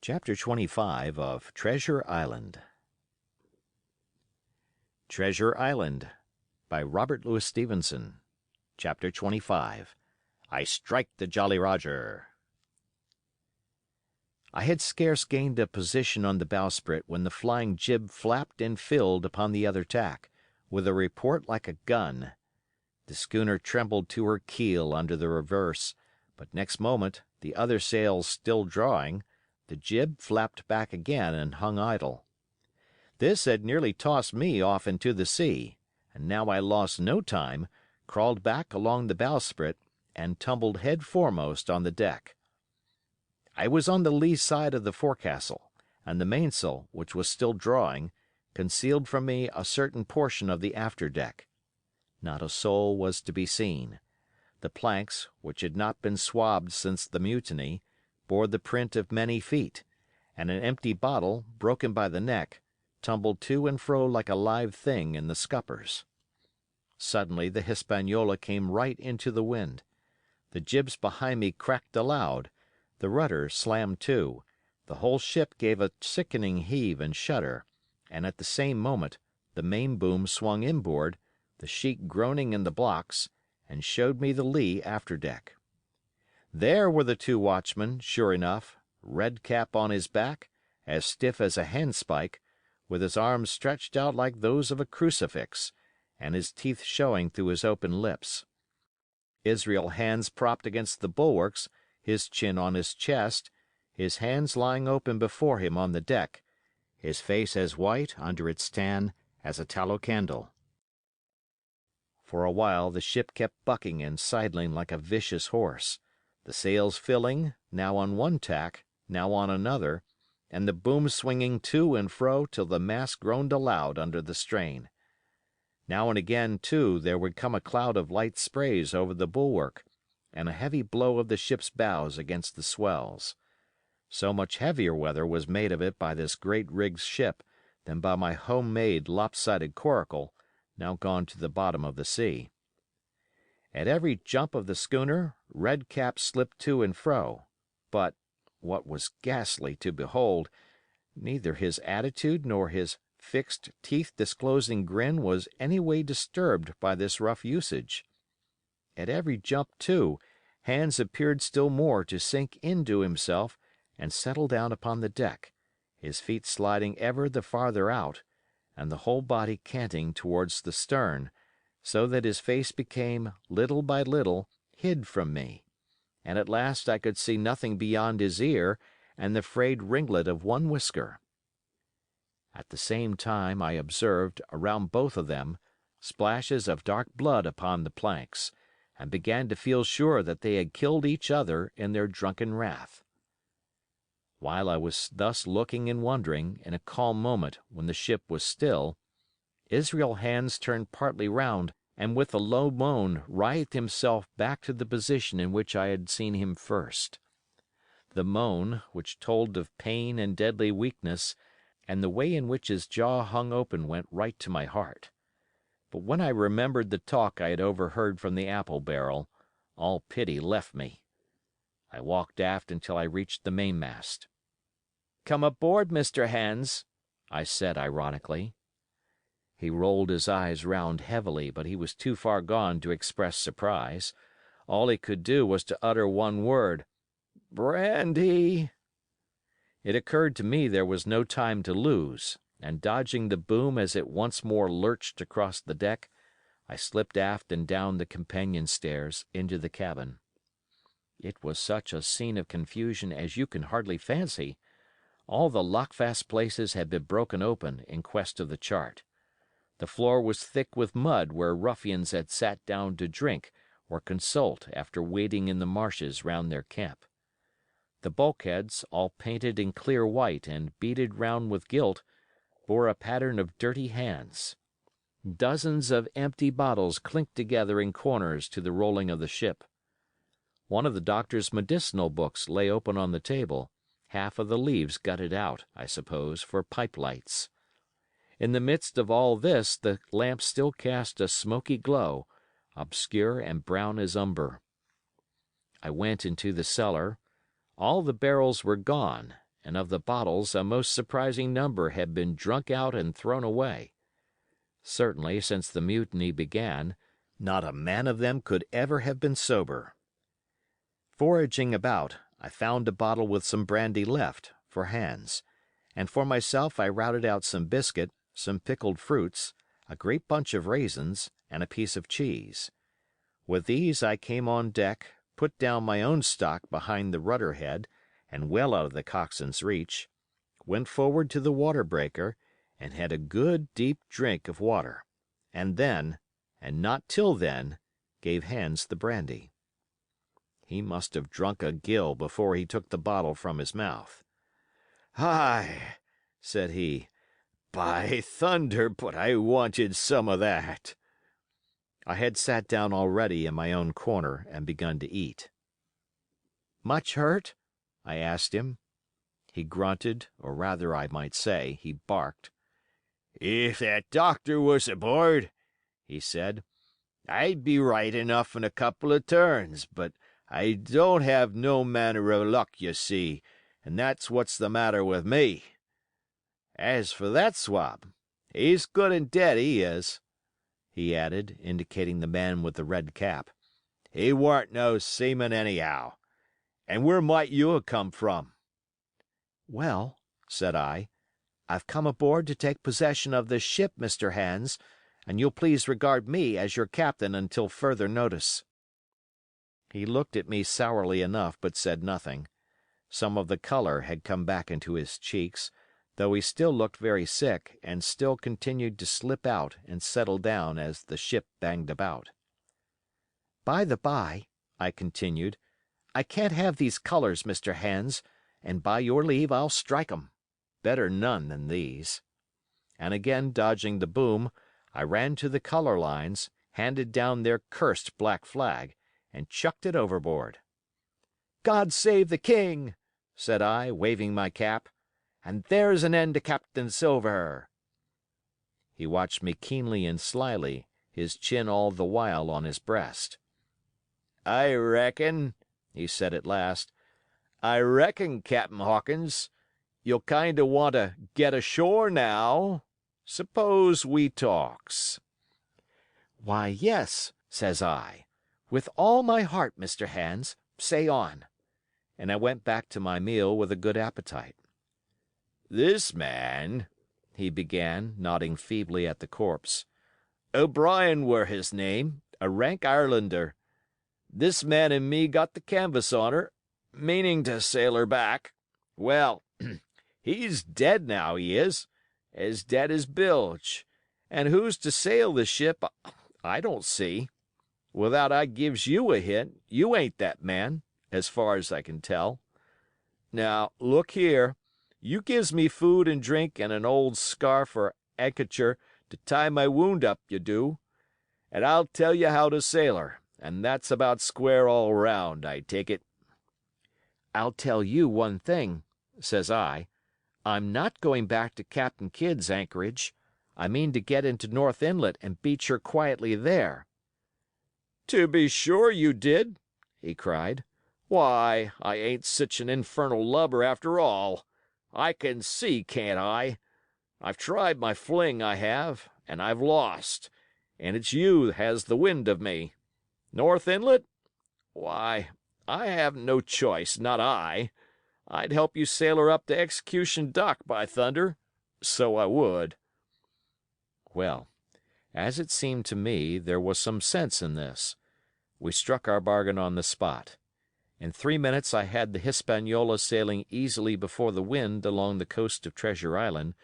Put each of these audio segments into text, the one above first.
Chapter 25 of Treasure Island. Treasure Island by Robert Louis Stevenson. Chapter 25. I Strike the Jolly Roger. I had scarce gained a position on the bowsprit when the flying jib flapped and filled upon the other tack, with a report like a gun. The schooner trembled to her keel under the reverse, but next moment, the other sails still drawing, the jib flapped back again and hung idle. This had nearly tossed me off into the sea, and now I lost no time, crawled back along the bowsprit, and tumbled head foremost on the deck. I was on the lee side of the forecastle, and the mainsail, which was still drawing, concealed from me a certain portion of the after deck. Not a soul was to be seen. The planks, which had not been swabbed since the mutiny, bore the print of many feet, and an empty bottle, broken by the neck, tumbled to and fro like a live thing in the scuppers. Suddenly the Hispaniola came right into the wind. The jibs behind me cracked aloud, the rudder slammed to, the whole ship gave a sickening heave and shudder, and at the same moment the main boom swung inboard, the sheet groaning in the blocks, and showed me the lee after deck. There were the two watchmen, sure enough, Red Cap on his back, as stiff as a handspike, with his arms stretched out like those of a crucifix, and his teeth showing through his open lips. Israel Hands propped against the bulwarks, his chin on his chest, his hands lying open before him on the deck, his face as white, under its tan, as a tallow candle. For a while the ship kept bucking and sidling like a vicious horse, the sails filling, now on one tack, now on another, and the boom swinging to and fro till the mast groaned aloud under the strain. Now and again, too, there would come a cloud of light sprays over the bulwark, and a heavy blow of the ship's bows against the swells. So much heavier weather was made of it by this great rigged ship than by my home-made lopsided coracle, now gone to the bottom of the sea. At every jump of the schooner, Red Cap slipped to and fro, but, what was ghastly to behold, neither his attitude nor his fixed, teeth-disclosing grin was any way disturbed by this rough usage. At every jump, too, Hands appeared still more to sink into himself and settle down upon the deck, his feet sliding ever the farther out, and the whole body canting towards the stern, so that his face became, little by little, hid from me, and at last I could see nothing beyond his ear and the frayed ringlet of one whisker. At the same time I observed, around both of them, splashes of dark blood upon the planks, and began to feel sure that they had killed each other in their drunken wrath. While I was thus looking and wondering, in a calm moment when the ship was still, Israel Hands turned partly round and with a low moan writhed himself back to the position in which I had seen him first. The moan, which told of pain and deadly weakness, and the way in which his jaw hung open went right to my heart. But when I remembered the talk I had overheard from the apple barrel, all pity left me. I walked aft until I reached the mainmast. "Come aboard, Mr. Hands," I said ironically. He rolled his eyes round heavily, but he was too far gone to express surprise. All he could do was to utter one word, "Brandy." It occurred to me there was no time to lose, and dodging the boom as it once more lurched across the deck, I slipped aft and down the companion stairs into the cabin. It was such a scene of confusion as you can hardly fancy. All the lockfast places had been broken open in quest of the chart. The floor was thick with mud where ruffians had sat down to drink or consult after wading in the marshes round their camp. The bulkheads, all painted in clear white and beaded round with gilt, bore a pattern of dirty hands. Dozens of empty bottles clinked together in corners to the rolling of the ship. One of the doctor's medicinal books lay open on the table, half of the leaves gutted out, I suppose, for pipe lights. In the midst of all this the lamp still cast a smoky glow, obscure and brown as umber. I went into the cellar. All the barrels were gone, and of the bottles a most surprising number had been drunk out and thrown away. Certainly, since the mutiny began, not a man of them could ever have been sober. Foraging about, I found a bottle with some brandy left, for Hans, and for myself I routed out some biscuit, some pickled fruits, a great bunch of raisins, and a piece of cheese. With these I came on deck, put down my own stock behind the rudder head, and well out of the coxswain's reach, went forward to the water breaker, and had a good deep drink of water, and then, and not till then, gave Hans the brandy. He must have drunk a gill before he took the bottle from his mouth. "Ay," said he, "by thunder, but I wanted some of that." I had sat down already in my own corner and begun to eat. "Much hurt?" I asked him. He grunted, or rather I might say, he barked. "If that doctor was aboard," he said, "I'd be right enough in a couple of turns, but I don't have no manner of luck, you see, and that's what's the matter with me. As for that swab, he's good and dead, he is," he added, indicating the man with the red cap. "He warn't no seaman anyhow. And where might you have come from?" "Well," said I, "I've come aboard to take possession of this ship, Mr. Hans, and you'll please regard me as your captain until further notice." He looked at me sourly enough, but said nothing. Some of the color had come back into his cheeks, though he still looked very sick and still continued to slip out and settle down as the ship banged about. "By the by," I continued, "I can't have these colors, Mr. Hans, and by your leave I'll strike 'em. Better none than these." And again dodging the boom, I ran to the color lines, handed down their cursed black flag, and chucked it overboard. "God save the king!" said I, waving my cap, "and there's an end to Captain Silver." He watched me keenly and slyly, his chin all the while on his breast. "I reckon," he said at last, "I reckon, Captain Hawkins, you'll kind o' want to get ashore now. Suppose we talks." "Why, yes," says I, "with all my heart, Mr. Hans, say on." And I went back to my meal with a good appetite. "This man," he began, nodding feebly at the corpse, "O'Brien were his name, a rank Irelander. This man and me got the canvas on her, meaning to sail her back. Well, he's dead now, he is, as dead as bilge, and who's to sail the ship, I don't see. Without I gives you a hint, you ain't that man, as far as I can tell. Now, look here, you gives me food and drink and an old scarf or handkercher to tie my wound up, you do, and I'll tell you how to sail her, and that's about square all round, I take it." "I'll tell you one thing," says I. "I'm not going back to Captain Kidd's anchorage. I mean to get into North Inlet and beach her quietly there." "To be sure you did," he cried. "Why, I ain't sich an infernal lubber after all. I can see, can't I? I've tried my fling, I have, and I've lost, and it's you has the wind of me. North Inlet? Why, I haven't no choice, not I. I'd help you sail her up to Execution Dock, by thunder. So I would." Well, as it seemed to me, there was some sense in this. We struck our bargain on the spot. In 3 minutes I had the Hispaniola sailing easily before the wind along the coast of Treasure Island,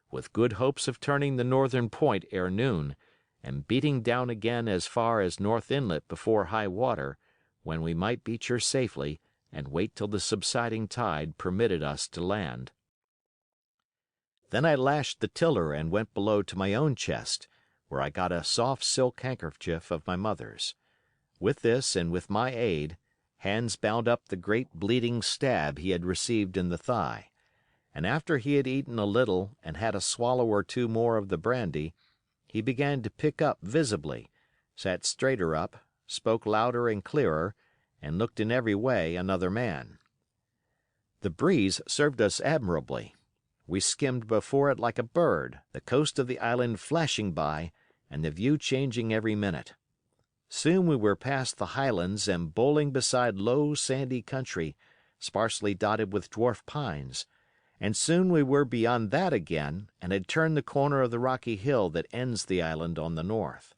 with good hopes of turning the northern point ere noon, and beating down again as far as North Inlet before high water, when we might beach her safely and wait till the subsiding tide permitted us to land. Then I lashed the tiller and went below to my own chest, where I got a soft silk handkerchief of my mother's. With this, and with my aid, Hans bound up the great bleeding stab he had received in the thigh, and after he had eaten a little and had a swallow or two more of the brandy, he began to pick up visibly, sat straighter up, spoke louder and clearer, and looked in every way another man. The breeze served us admirably. We skimmed before it like a bird, the coast of the island flashing by, and the view changing every minute. Soon we were past the highlands and bowling beside low, sandy country, sparsely dotted with dwarf pines, and soon we were beyond that again and had turned the corner of the rocky hill that ends the island on the north.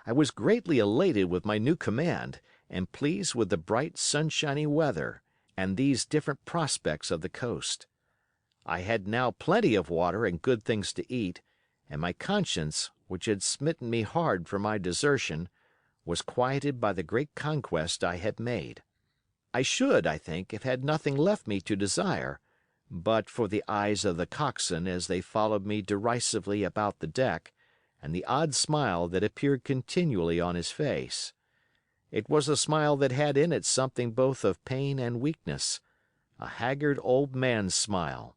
I was greatly elated with my new command, and pleased with the bright, sunshiny weather, and these different prospects of the coast. I had now plenty of water and good things to eat, and my conscience, which had smitten me hard for my desertion, was quieted by the great conquest I had made. I should, I think, have had nothing left me to desire, but for the eyes of the coxswain as they followed me derisively about the deck, and the odd smile that appeared continually on his face. It was a smile that had in it something both of pain and weakness, a haggard old man's smile.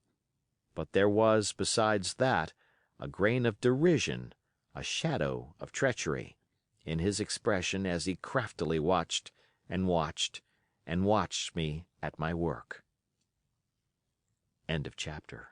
But there was, besides that, a grain of derision, a shadow of treachery, in his expression as he craftily watched and watched and watched me at my work. End of chapter.